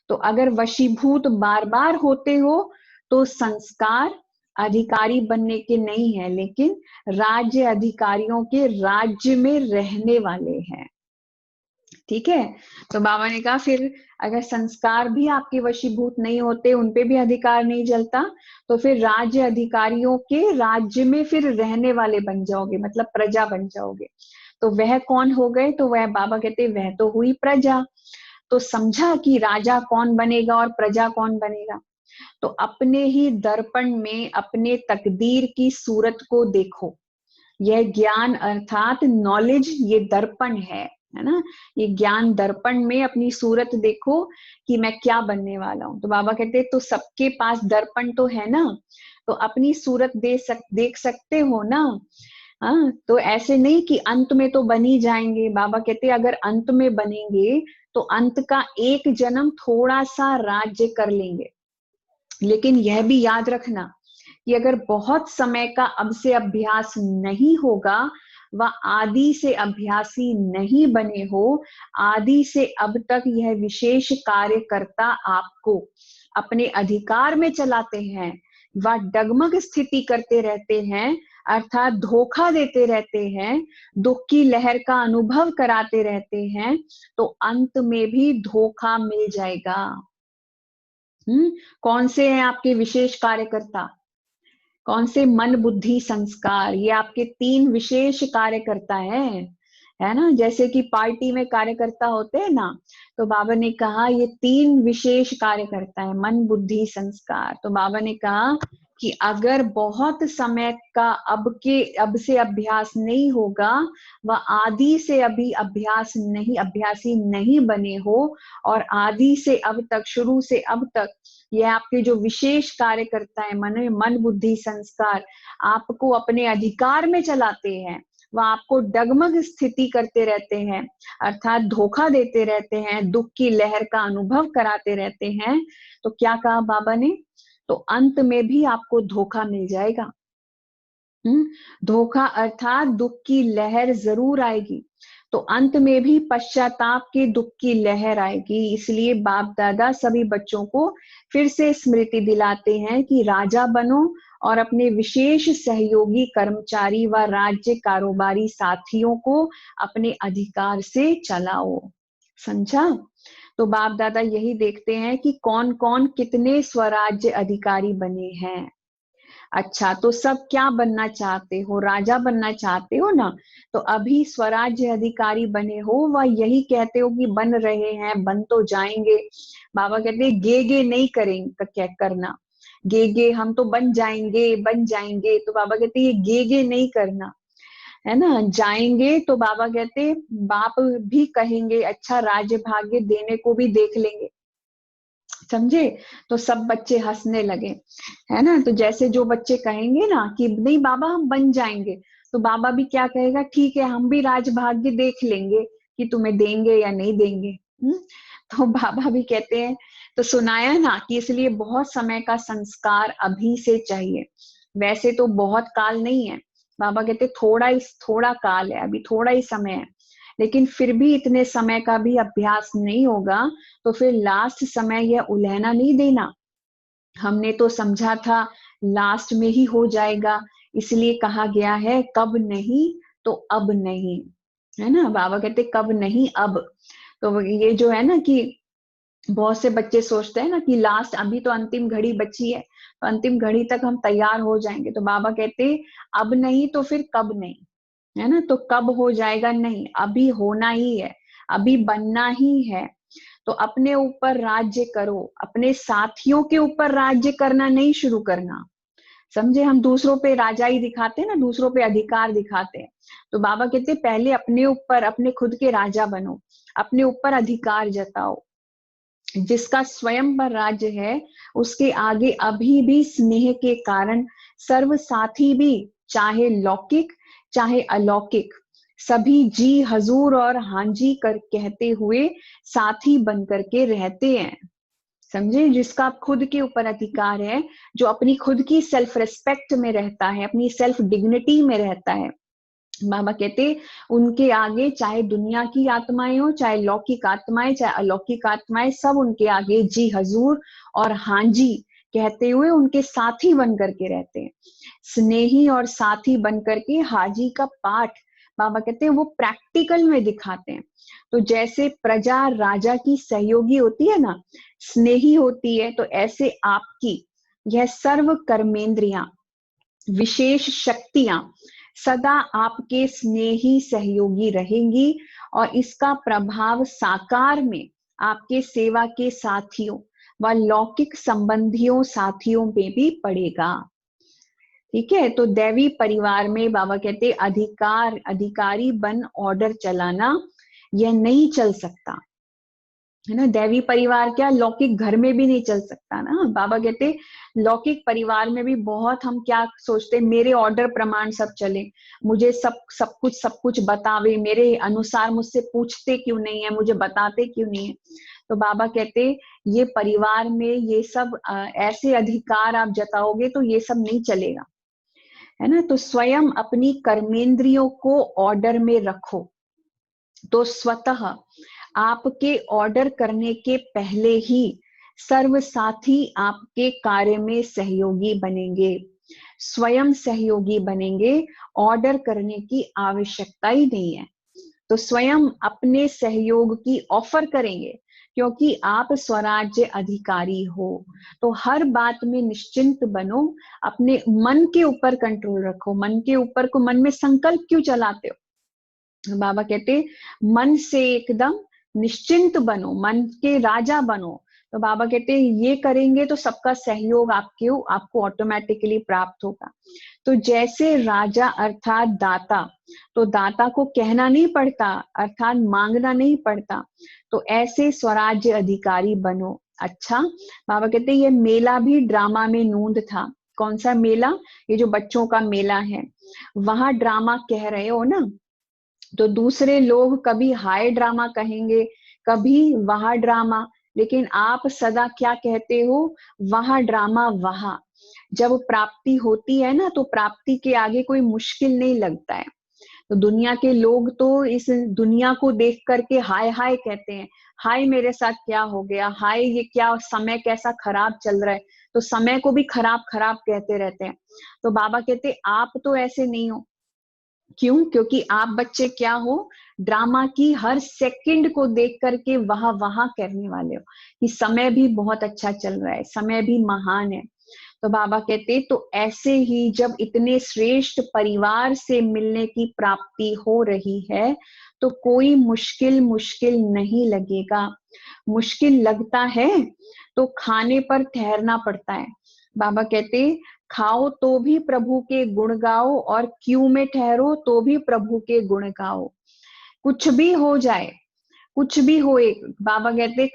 तो अगर वशीभूत बार बार होते हो, तो संस्कार अधिकारी बनने के नहीं है, लेकिन राज्य अधिकारियों के राज्य में रहने वाले हैं। ठीक है। तो बाबा ने कहा फिर अगर संस्कार भी आपके वशीभूत नहीं होते, उनपे भी अधिकार नहीं जलता, तो फिर राज्य अधिकारियों के राज्य में फिर रहने वाले बन जाओगे, मतलब प्रजा बन जाओगे। तो वह कौन हो गए? तो वह बाबा कहते वह तो हुई प्रजा। तो समझा कि राजा कौन बनेगा और प्रजा कौन बनेगा। तो अपने ही दर्पण में अपने तकदीर की सूरत को देखो। यह ज्ञान अर्थात नॉलेज, ये दर्पण है ना। ये ज्ञान दर्पण में अपनी सूरत देखो कि मैं क्या बनने वाला हूं। तो बाबा कहते तो सबके पास दर्पण तो है ना, तो अपनी सूरत देख सकते हो ना। हाँ, तो ऐसे नहीं कि अंत में तो बन ही जाएंगे। बाबा कहते अगर अंत में बनेंगे तो अंत का एक जन्म थोड़ा सा राज्य कर लेंगे, लेकिन यह भी याद रखना कि अगर बहुत समय का अब से अभ्यास नहीं होगा, व आदि से अभ्यासी नहीं बने हो, आदि से अब तक यह विशेष कार्यकर्ता आपको अपने अधिकार में चलाते हैं व डगमग स्थिति करते रहते हैं, अर्थात धोखा देते रहते हैं, दुख की लहर का अनुभव कराते रहते हैं, तो अंत में भी धोखा मिल जाएगा। कौन से हैं आपके विशेष कार्यकर्ता? कौन से? मन बुद्धि संस्कार, ये आपके 3 विशेष कार्यकर्ता है ना। जैसे कि पार्टी में कार्यकर्ता होते हैं ना, तो बाबा ने कहा ये 3 विशेष कार्यकर्ता है, मन बुद्धि संस्कार। तो बाबा ने कहा कि अगर बहुत समय का अब से अभ्यास नहीं होगा, व आदि से अभी अभ्यासी नहीं बने हो, और आदि से अब तक, शुरू से अब तक ये आपके जो विशेष कार्यकर्ता है, मन बुद्धि संस्कार, आपको अपने अधिकार में चलाते हैं, वह आपको डगमग स्थिति करते रहते हैं, अर्थात धोखा देते रहते हैं, दुख की लहर का अनुभव कराते रहते हैं। तो क्या कहा बाबा ने? तो अंत में भी आपको धोखा मिल जाएगा। धोखा अर्थात दुख की लहर जरूर आएगी, तो अंत में भी पश्चाताप के दुख की लहर आएगी। इसलिए बाप दादा सभी बच्चों को फिर से स्मृति दिलाते हैं कि राजा बनो और अपने विशेष सहयोगी कर्मचारी व राज्य कारोबारी साथियों को अपने अधिकार से चलाओ। समझा? तो बाप दादा यही देखते हैं कि कौन कौन कितने स्वराज्य अधिकारी बने हैं। अच्छा, तो सब क्या बनना चाहते हो? राजा बनना चाहते हो ना, तो अभी स्वराज्य अधिकारी बने हो, वह यही कहते हो कि बन रहे हैं, बन तो जाएंगे। बाबा कहते हैं गे गे नहीं करेंगे, क्या करना गे गे, हम तो बन जाएंगे बन जाएंगे। तो बाबा कहते ये गे गे नहीं करना, है ना। जाएंगे तो बाबा कहते बाप भी कहेंगे अच्छा राज्य भाग्य देने को भी देख लेंगे। समझे? तो सब बच्चे हंसने लगे, है ना। तो जैसे जो बच्चे कहेंगे ना कि नहीं बाबा हम बन जाएंगे, तो बाबा भी क्या कहेगा, ठीक है हम भी राजभाग्य देख लेंगे कि तुम्हें देंगे या नहीं देंगे। तो बाबा भी कहते हैं, तो सुनाया ना कि इसलिए बहुत समय का संस्कार अभी से चाहिए। वैसे तो बहुत काल नहीं है, बाबा कहते थोड़ा काल है, अभी थोड़ा ही समय है, लेकिन फिर भी इतने समय का भी अभ्यास नहीं होगा तो फिर लास्ट समय यह उलहना नहीं देना। हमने तो समझा था लास्ट में ही हो जाएगा, इसलिए कहा गया है कब नहीं तो अब नहीं, है ना। बाबा कहते कब नहीं अब। तो ये जो है ना कि बहुत से बच्चे सोचते हैं ना कि लास्ट, अभी तो अंतिम घड़ी बची है, तो अंतिम घड़ी तक हम तैयार हो जाएंगे। तो बाबा कहते अब नहीं तो फिर कब नहीं, है ना। तो कब हो जाएगा? नहीं, अभी होना ही है, अभी बनना ही है। तो अपने ऊपर राज्य करो, अपने साथियों के ऊपर राज्य करना नहीं शुरू करना। समझे? हम दूसरों पे राजाई दिखाते हैं ना, दूसरों पे अधिकार दिखाते हैं। तो बाबा कहते पहले अपने ऊपर, अपने खुद के राजा बनो, अपने ऊपर अधिकार जताओ। जिसका स्वयं पर राज्य है, उसके आगे अभी भी स्नेह के कारण सर्व साथी भी, चाहे लौकिक चाहे अलौकिक, सभी जी हजूर और हांजी कर कहते हुए साथी बन करके रहते हैं। समझे? जिसका खुद के ऊपर अधिकार है, जो अपनी खुद की सेल्फ रिस्पेक्ट में रहता है, अपनी सेल्फ डिग्निटी में रहता है, बाबा कहते उनके आगे चाहे दुनिया की आत्माएं हो, चाहे लौकिक आत्माएं, चाहे अलौकिक आत्माएं, सब उनके आगे जी हजूर और हांजी कहते हुए उनके साथी बन करके रहते हैं। स्नेही और साथी बन करके हाजी का पाठ, बाबा कहते हैं वो प्रैक्टिकल में दिखाते हैं। तो जैसे प्रजा राजा की सहयोगी होती है ना, स्नेही होती है, तो ऐसे आपकी यह सर्व कर्मेंद्रियां, विशेष शक्तियां सदा आपके स्नेही सहयोगी रहेंगी और इसका प्रभाव साकार में आपके सेवा के साथियों व लौकिक संबंधियों साथियों पे भी पड़ेगा। ठीक है, तो दैवी परिवार में बाबा कहते अधिकारी बन ऑर्डर चलाना यह नहीं चल सकता है ना। दैवी परिवार क्या, लौकिक घर में भी नहीं चल सकता ना। बाबा कहते लौकिक परिवार में भी बहुत हम क्या सोचते, मेरे ऑर्डर प्रमाण सब चले, मुझे सब कुछ बतावे, मेरे अनुसार मुझसे पूछते क्यों नहीं है, मुझे बताते क्यों नहीं है। तो बाबा कहते ये परिवार में ये सब ऐसे अधिकार आप जताओगे तो ये सब नहीं चलेगा, है ना। तो स्वयं अपनी कर्मेंद्रियों को ऑर्डर में रखो, तो स्वतः आपके ऑर्डर करने के पहले ही सर्व साथी आपके कार्य में सहयोगी बनेंगे, स्वयं सहयोगी बनेंगे, ऑर्डर करने की आवश्यकता ही नहीं है। तो स्वयं अपने सहयोग की ऑफर करेंगे, क्योंकि आप स्वराज्य अधिकारी हो। तो हर बात में निश्चिंत बनो, अपने मन के ऊपर कंट्रोल रखो। मन के ऊपर को, मन में संकल्प क्यों चलाते हो? बाबा कहते मन से एकदम निश्चिंत बनो, मन के राजा बनो। तो बाबा कहते ये करेंगे तो सबका सहयोग आपको ऑटोमेटिकली प्राप्त होगा। तो जैसे राजा अर्थात दाता, तो दाता को कहना नहीं पड़ता, अर्थात मांगना नहीं पड़ता, तो ऐसे स्वराज्य अधिकारी बनो। अच्छा, बाबा कहते ये मेला भी ड्रामा में नूंद था। कौन सा मेला? ये जो बच्चों का मेला है, वहां ड्रामा कह रहे हो ना, तो दूसरे लोग कभी हाय ड्रामा कहेंगे, कभी वहां ड्रामा, लेकिन आप सदा क्या कहते हो? वहां ड्रामा वहां। जब प्राप्ति होती है ना, तो प्राप्ति के आगे कोई मुश्किल नहीं लगता है। तो दुनिया के लोग तो इस दुनिया को देख करके हाय हाय कहते हैं, हाय मेरे साथ क्या हो गया, हाय ये क्या समय कैसा खराब चल रहा है, तो समय को भी खराब खराब कहते रहते हैं। तो बाबा कहते आप तो ऐसे नहीं हो। क्यों? क्योंकि आप बच्चे क्या हो? ड्रामा की हर सेकंड को देख करके वहां वहां करने वाले हो कि समय भी बहुत अच्छा चल रहा है, समय भी महान है। तो बाबा कहते तो ऐसे ही जब इतने श्रेष्ठ परिवार से मिलने की प्राप्ति हो रही है, तो कोई मुश्किल नहीं लगेगा। मुश्किल लगता है तो खाने पर ठहरना पड़ता है। बाबा कहते खाओ तो भी प्रभु के गुण गाओ और क्यू में ठहरो तो भी प्रभु के गुण गाओ। कुछ भी हो जाए, कुछ भी हो, एक बाबा कहते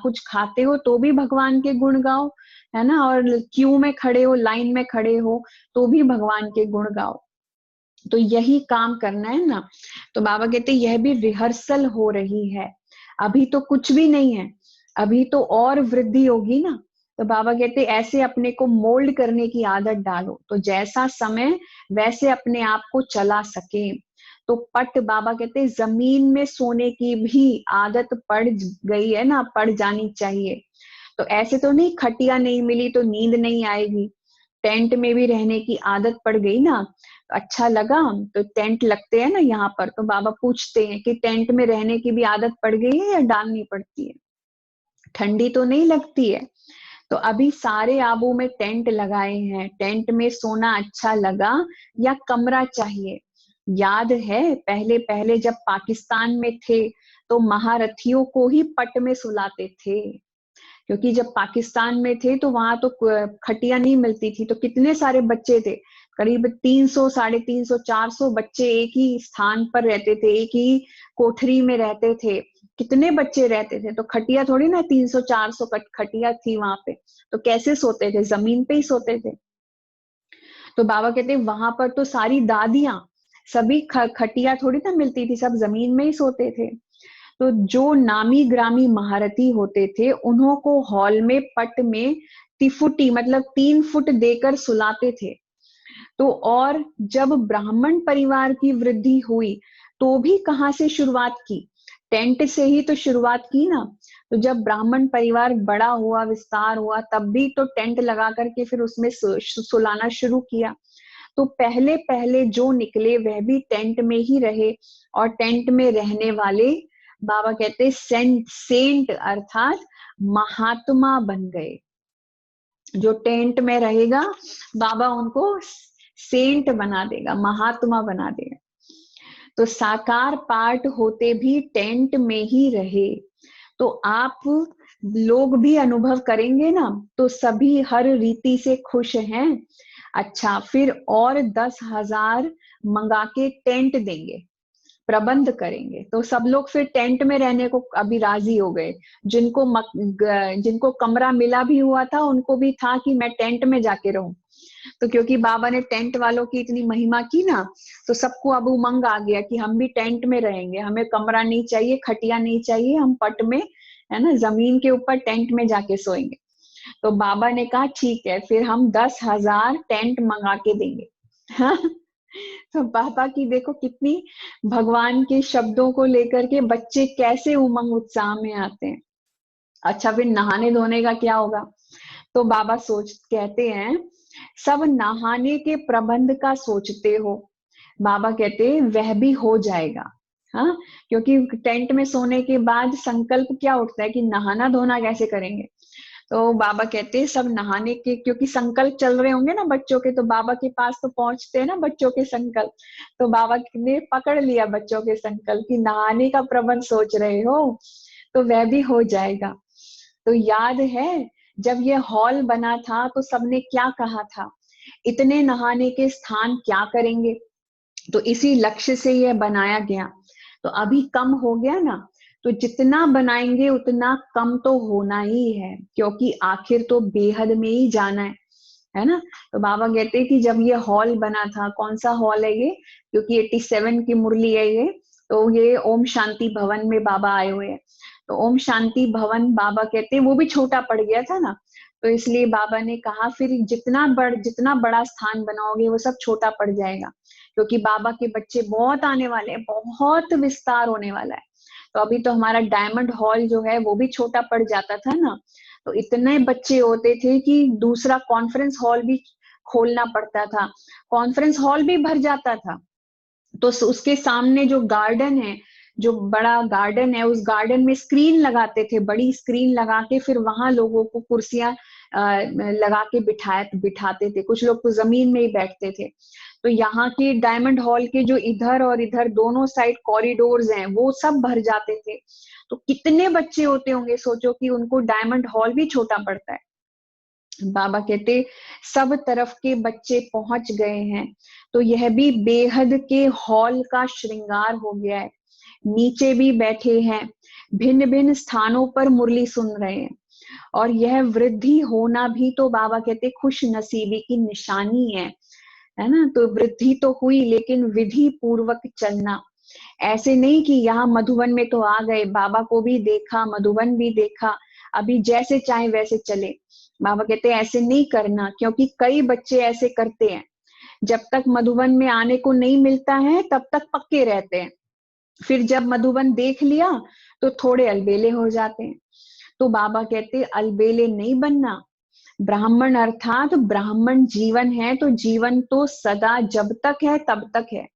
कुछ खाते हो तो भी भगवान के गुण गाओ, है ना, और क्यू में खड़े हो, लाइन में खड़े हो तो भी भगवान के गुण गाओ। तो यही काम करना है ना। तो बाबा कहते यह भी रिहर्सल हो रही है, अभी तो कुछ भी नहीं है, अभी तो और वृद्धि होगी ना। तो बाबा कहते ऐसे अपने को मोल्ड करने की आदत डालो, तो जैसा समय वैसे अपने आप को चला सके। तो बाबा कहते जमीन में सोने की भी आदत पड़ गई है ना, पड़ जानी चाहिए। तो ऐसे तो नहीं खटिया नहीं मिली तो नींद नहीं आएगी, टेंट में भी रहने की आदत पड़ गई ना, अच्छा लगा तो टेंट लगते हैं ना यहाँ पर, तो बाबा पूछते हैं कि टेंट में रहने की भी आदत पड़ गई है या डालनी पड़ती है? ठंडी तो नहीं लगती है। तो अभी सारे आबू में टेंट लगाए हैं, टेंट में सोना अच्छा लगा या कमरा चाहिए? याद है पहले पहले जब पाकिस्तान में थे तो महारथियों को ही पट में सुलाते थे, क्योंकि जब पाकिस्तान में थे तो वहां तो खटिया नहीं मिलती थी, तो कितने सारे बच्चे थे, करीब 300, 350, 400 बच्चे एक ही स्थान पर रहते थे, एक ही कोठरी में रहते थे। कितने बच्चे रहते थे, तो खटिया थोड़ी ना 300 400 खटिया थी वहां पे, तो कैसे सोते थे? जमीन पे ही सोते थे। तो बाबा कहते वहां पर तो सारी दादियां, सभी खटिया थोड़ी ना मिलती थी, सब जमीन में ही सोते थे। तो जो नामी ग्रामी महारथी होते थे उन्हों को हॉल में पट में तिफुटी मतलब 3 फुट देकर सुलाते थे। तो और जब ब्राह्मण परिवार की वृद्धि हुई तो भी कहाँ से शुरुआत की? टेंट से ही तो शुरुआत की ना। तो जब ब्राह्मण परिवार बड़ा हुआ, विस्तार हुआ, तब भी तो टेंट लगा करके फिर उसमें सुलाना शुरू किया। तो पहले पहले जो निकले वह भी टेंट में ही रहे, और टेंट में रहने वाले बाबा कहते सेंट अर्थात महात्मा बन गए। जो टेंट में रहेगा बाबा उनको सेंट बना देगा, महात्मा बना देगा। तो साकार पार्ट होते भी टेंट में ही रहे। तो आप लोग भी अनुभव करेंगे ना, तो सभी हर रीति से खुश हैं। अच्छा, फिर और 10,000 मंगा के टेंट देंगे, प्रबंध करेंगे। तो सब लोग फिर टेंट में रहने को अभी राजी हो गए। जिनको कमरा मिला भी हुआ था उनको भी था कि मैं टेंट में जाके रहूं। तो क्योंकि बाबा ने टेंट वालों की इतनी महिमा की ना, तो सबको अब उमंग आ गया कि हम भी टेंट में रहेंगे, हमें कमरा नहीं चाहिए, खटिया नहीं चाहिए, हम पट में, है ना, जमीन के ऊपर टेंट में जाके सोएंगे। तो बाबा ने कहा ठीक है, फिर हम 10,000 टेंट मंगा के देंगे। हाँ? तो पापा की देखो कितनी भगवान के शब्दों को लेकर के बच्चे कैसे उमंग उत्साह में आते हैं। अच्छा, फिर नहाने धोने का क्या होगा? तो बाबा कहते हैं सब नहाने के प्रबंध का सोचते हो। बाबा कहते हैं वह भी हो जाएगा। हाँ, क्योंकि टेंट में सोने के बाद संकल्प क्या उठता है कि नहाना धोना कैसे करेंगे। तो बाबा कहते हैं सब नहाने के, क्योंकि संकल्प चल रहे होंगे ना बच्चों के, तो बाबा के पास तो पहुंचते हैं ना बच्चों के संकल्प। तो बाबा ने पकड़ लिया बच्चों के संकल्प कि नहाने का प्रबंध सोच रहे हो, तो वह भी हो जाएगा। तो याद है जब ये हॉल बना था तो सबने क्या कहा था, इतने नहाने के स्थान क्या करेंगे? तो इसी लक्ष्य से यह बनाया गया। तो अभी कम हो गया ना, तो जितना बनाएंगे उतना कम तो होना ही है, क्योंकि आखिर तो बेहद में ही जाना है ना। तो बाबा कहते हैं कि जब ये हॉल बना था, कौन सा हॉल है ये, क्योंकि 87 की मुरली है ये, तो ये ओम शांति भवन में बाबा आए हुए हैं। तो ओम शांति भवन बाबा कहते हैं वो भी छोटा पड़ गया था ना, तो इसलिए बाबा ने कहा फिर जितना बड़ा स्थान बनाओगे वो सब छोटा पड़ जाएगा, क्योंकि बाबा के बच्चे बहुत आने वाले हैं, बहुत विस्तार होने वाला है। तो अभी तो हमारा डायमंड हॉल जो है वो भी छोटा पड़ जाता था ना, तो इतने बच्चे होते थे कि दूसरा कॉन्फ्रेंस हॉल भी खोलना पड़ता था, कॉन्फ्रेंस हॉल भी भर जाता था। तो उसके सामने जो गार्डन है, जो बड़ा गार्डन है, उस गार्डन में स्क्रीन लगाते थे, बड़ी स्क्रीन लगा के फिर वहां लोगों को कुर्सियां लगा के बिठाते थे। कुछ लोग तो जमीन में ही बैठते थे। तो यहाँ के डायमंड हॉल के जो इधर और इधर दोनों साइड कॉरिडोर्स हैं वो सब भर जाते थे। तो कितने बच्चे होते होंगे, सोचो कि उनको डायमंड हॉल भी छोटा पड़ता है। बाबा कहते सब तरफ के बच्चे पहुंच गए हैं, तो यह भी बेहद के हॉल का श्रृंगार हो गया है। नीचे भी बैठे हैं, भिन्न भिन्न स्थानों पर मुरली सुन रहे हैं। और यह वृद्धि होना भी तो बाबा कहते खुश नसीबी की निशानी है ना। तो वृद्धि तो हुई, लेकिन विधि पूर्वक चलना। ऐसे नहीं कि यहाँ मधुबन में तो आ गए, बाबा को भी देखा, मधुबन भी देखा, अभी जैसे चाहे वैसे चले। बाबा कहते हैं ऐसे नहीं करना, क्योंकि कई बच्चे ऐसे करते हैं, जब तक मधुबन में आने को नहीं मिलता है तब तक पक्के रहते हैं, फिर जब मधुबन देख लिया तो थोड़े अलबेले हो जाते हैं। तो बाबा कहते अलबेले नहीं बनना। ब्राह्मण अर्थात ब्राह्मण जीवन है, तो जीवन तो सदा जब तक है तब तक है।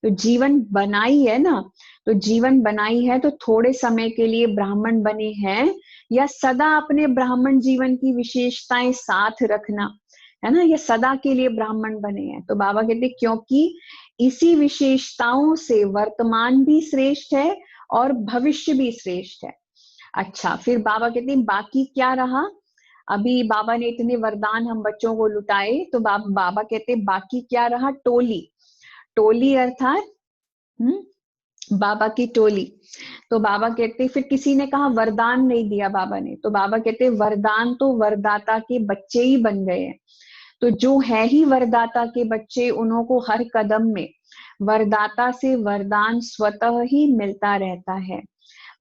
तो जीवन बनाई है ना, तो जीवन बनाई है तो थोड़े समय के लिए ब्राह्मण बने हैं, या सदा अपने ब्राह्मण जीवन की विशेषताएं साथ रखना, है ना, ये सदा के लिए ब्राह्मण बने हैं। तो बाबा कहते क्योंकि इसी विशेषताओं से वर्तमान भी श्रेष्ठ है और भविष्य भी श्रेष्ठ है। अच्छा, फिर बाबा कहते हैं बाकी क्या रहा। अभी बाबा ने इतने वरदान हम बच्चों को लुटाए, तो बाबा कहते बाकी क्या रहा, टोली। टोली अर्थात बाबा की टोली। तो बाबा कहते फिर किसी ने कहा वरदान नहीं दिया बाबा ने, तो बाबा कहते वरदान तो वरदाता के बच्चे ही बन गए हैं। तो जो है ही वरदाता के बच्चे, उन्हों को हर कदम में वरदाता से वरदान स्वतः ही मिलता रहता है।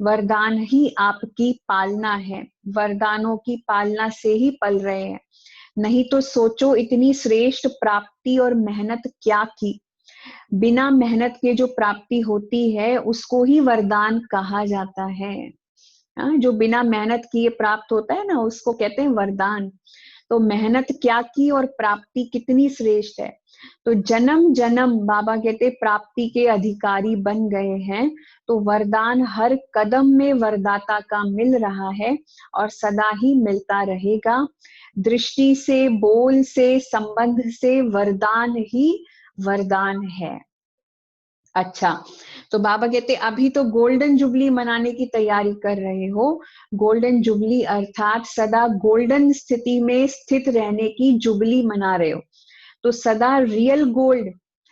वरदान ही आपकी पालना है, वरदानों की पालना से ही पल रहे हैं। नहीं तो सोचो इतनी श्रेष्ठ प्राप्ति और मेहनत क्या की। बिना मेहनत के जो प्राप्ति होती है उसको ही वरदान कहा जाता है। जो बिना मेहनत किए प्राप्त होता है ना, उसको कहते हैं वरदान। तो मेहनत क्या की और प्राप्ति कितनी श्रेष्ठ है। तो जन्म जन्म बाबा कहते प्राप्ति के अधिकारी बन गए हैं, तो वरदान हर कदम में वरदाता का मिल रहा है और सदा ही मिलता रहेगा। दृष्टि से, बोल से, संबंध से वरदान ही वरदान है। अच्छा, तो बाबा कहते अभी तो गोल्डन जुबली मनाने की तैयारी कर रहे हो। गोल्डन जुबली अर्थात सदा गोल्डन स्थिति में स्थित रहने की जुबली मना रहे हो। तो सदा रियल गोल्ड,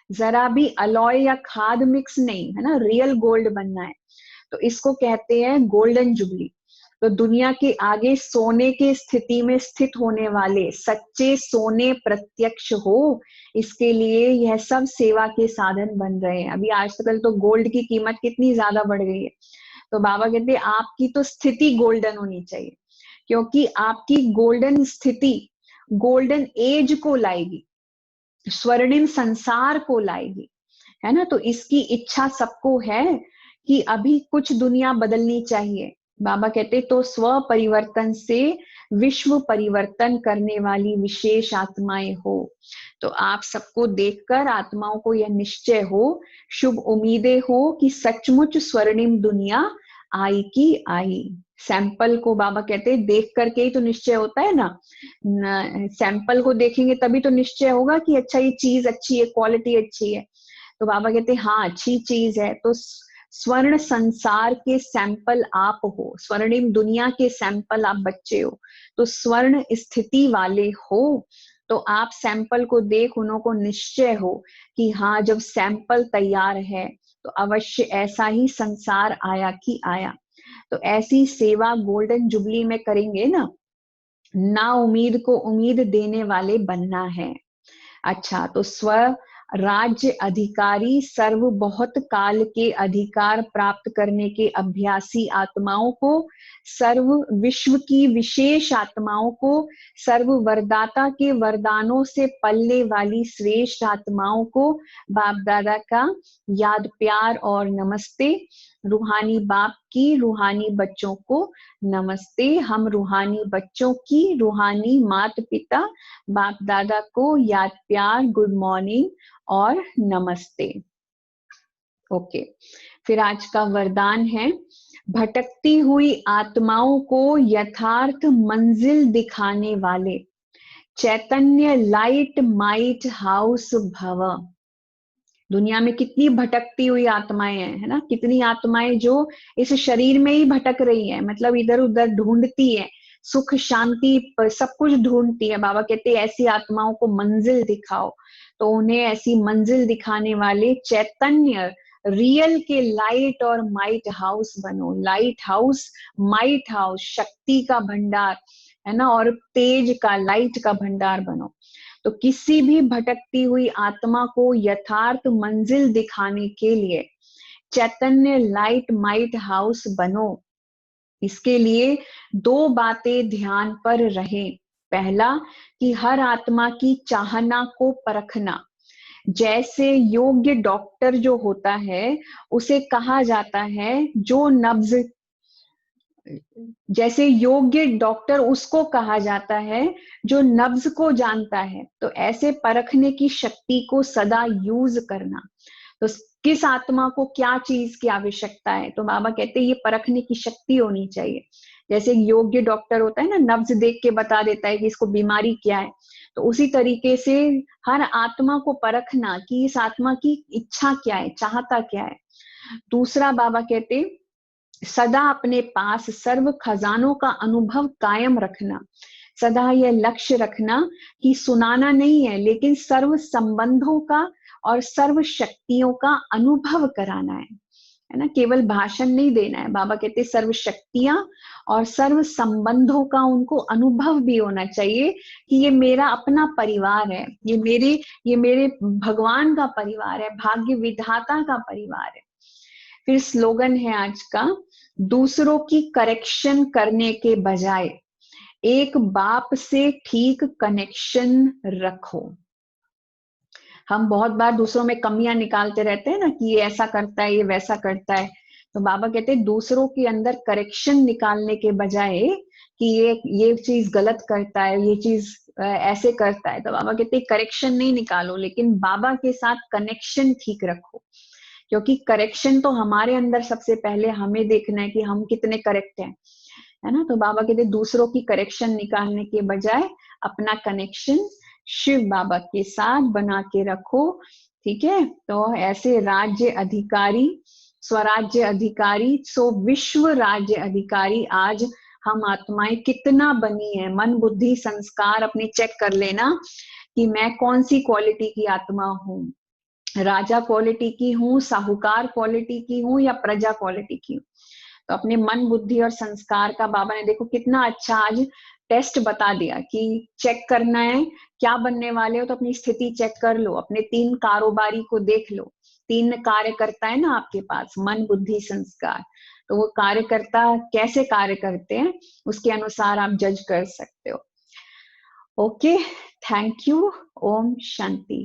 जरा भी अलॉय या खाद मिक्स नहीं, है ना, रियल गोल्ड बनना है। तो इसको कहते हैं गोल्डन जुबली। तो दुनिया के आगे सोने के स्थिति में स्थित होने वाले सच्चे सोने प्रत्यक्ष हो, इसके लिए यह सब सेवा के साधन बन रहे हैं। अभी आजकल तो गोल्ड की कीमत कितनी ज्यादा बढ़ गई है। तो बाबा कहते हैं आपकी तो स्थिति गोल्डन होनी चाहिए, क्योंकि आपकी गोल्डन स्थिति गोल्डन एज को लाएगी, स्वर्णिम संसार को लाएगी, है ना। तो इसकी इच्छा सबको है कि अभी कुछ दुनिया बदलनी चाहिए। बाबा कहते तो स्व परिवर्तन से विश्व परिवर्तन करने वाली विशेष आत्माएं हो। तो आप सबको देखकर आत्माओं को यह निश्चय हो, शुभ उम्मीदें हो कि सचमुच स्वर्णिम दुनिया आई की आई। सैंपल को बाबा कहते हैं देख करके ही तो निश्चय होता है ना, सैंपल को देखेंगे तभी तो निश्चय होगा कि अच्छा ये चीज अच्छी है, क्वालिटी अच्छी है। तो बाबा कहते हैं हाँ अच्छी चीज है। तो स्वर्ण संसार के सैंपल आप हो, स्वर्णिम दुनिया के सैंपल आप बच्चे हो, तो स्वर्ण स्थिति वाले हो। तो आप सैंपल को देख उन्हों को निश्चय हो कि हाँ जब सैंपल तैयार है तो अवश्य ऐसा ही संसार आया कि आया। तो ऐसी सेवा गोल्डन जुबली में करेंगे ना उम्मीद को उम्मीद देने वाले बनना है। अच्छा, तो स्व राज्य अधिकारी सर्व बहुत काल के अधिकार प्राप्त करने के अभ्यासी आत्माओं को, सर्व विश्व की विशेष आत्माओं को, सर्व वरदाता के वरदानों से पलने वाली श्रेष्ठ आत्माओं को बाप दादा का याद प्यार और नमस्ते। रूहानी बाप की रूहानी बच्चों को नमस्ते। हम रूहानी बच्चों की रूहानी माता पिता बाप दादा को याद प्यार, गुड मॉर्निंग और नमस्ते। ओके, फिर आज का वरदान है, भटकती हुई आत्माओं को यथार्थ मंजिल दिखाने वाले चैतन्य लाइट माइट हाउस भव। दुनिया में कितनी भटकती हुई आत्माएं हैं, है ना, कितनी आत्माएं जो इस शरीर में ही भटक रही है, मतलब इधर उधर ढूंढती है, सुख शांति सब कुछ ढूंढती है। बाबा कहते हैं ऐसी आत्माओं को मंजिल दिखाओ। तो उन्हें ऐसी मंजिल दिखाने वाले चैतन्य रियल के लाइट और माइट हाउस बनो। लाइट हाउस, माइट हाउस, शक्ति का भंडार, है ना, और तेज का, लाइट का भंडार बनो। तो किसी भी भटकती हुई आत्मा को यथार्थ मंजिल दिखाने के लिए चैतन्य लाइट माइट हाउस बनो। इसके लिए दो बातें ध्यान पर रहें। पहला कि हर आत्मा की चाहना को परखना। जैसे योग्य डॉक्टर जो होता है उसे कहा जाता है जो नब्ज, जैसे योग्य डॉक्टर उसको कहा जाता है जो नब्ज को जानता है। तो ऐसे परखने की शक्ति को सदा यूज करना। तो किस आत्मा को क्या चीज की आवश्यकता है, तो बाबा कहते हैं ये परखने की शक्ति होनी चाहिए। जैसे योग्य डॉक्टर होता है ना, नब्ज देख के बता देता है कि इसको बीमारी क्या है, तो उसी तरीके से हर आत्मा को परखना कि इस आत्मा की इच्छा क्या है, चाहता क्या है। दूसरा बाबा कहते सदा अपने पास सर्व खजानों का अनुभव कायम रखना। सदा यह लक्ष्य रखना कि सुनाना नहीं है, लेकिन सर्व संबंधों का और सर्व शक्तियों का अनुभव कराना है ना, केवल भाषण नहीं देना है। बाबा कहते सर्व शक्तियां और सर्व संबंधों का उनको अनुभव भी होना चाहिए कि ये मेरा अपना परिवार है, ये मेरे भगवान का परिवार है, भाग्य विधाता का परिवार है। फिर स्लोगन है आज का, दूसरों की करेक्शन करने के बजाय एक बाप से ठीक कनेक्शन रखो। हम बहुत बार दूसरों में कमियां निकालते रहते हैं ना कि ये ऐसा करता है, ये वैसा करता है। तो बाबा कहते हैं दूसरों के अंदर करेक्शन निकालने के बजाय कि ये चीज गलत करता है, ये चीज ऐसे करता है, तो बाबा कहते करेक्शन नहीं निकालो, लेकिन बाबा के साथ कनेक्शन ठीक रखो, क्योंकि करेक्शन तो हमारे अंदर सबसे पहले हमें देखना है कि हम कितने करेक्ट हैं, है ना। तो बाबा कहते दूसरों की करेक्शन निकालने के बजाय अपना कनेक्शन शिव बाबा के साथ बना के रखो, ठीक है। तो ऐसे राज्य अधिकारी, स्वराज्य अधिकारी, सो विश्व राज्य अधिकारी आज हम आत्माएं कितना बनी है। मन बुद्धि संस्कार अपने चेक कर लेना कि मैं कौन सी क्वालिटी की आत्मा हूँ, राजा क्वालिटी की हूँ, साहूकार क्वालिटी की हूँ, या प्रजा क्वालिटी की हूँ। तो अपने मन बुद्धि और संस्कार का बाबा ने देखो कितना अच्छा आज टेस्ट बता दिया कि चेक करना है क्या बनने वाले हो, तो अपनी स्थिति चेक कर लो, अपने 3 कारोबारी को देख लो। 3 कार्यकर्ता है ना आपके पास, मन बुद्धि संस्कार, तो वो कार्यकर्ता कैसे कार्य करते हैं उसके अनुसार आप जज कर सकते हो। Okay, thank you. ओम शांति।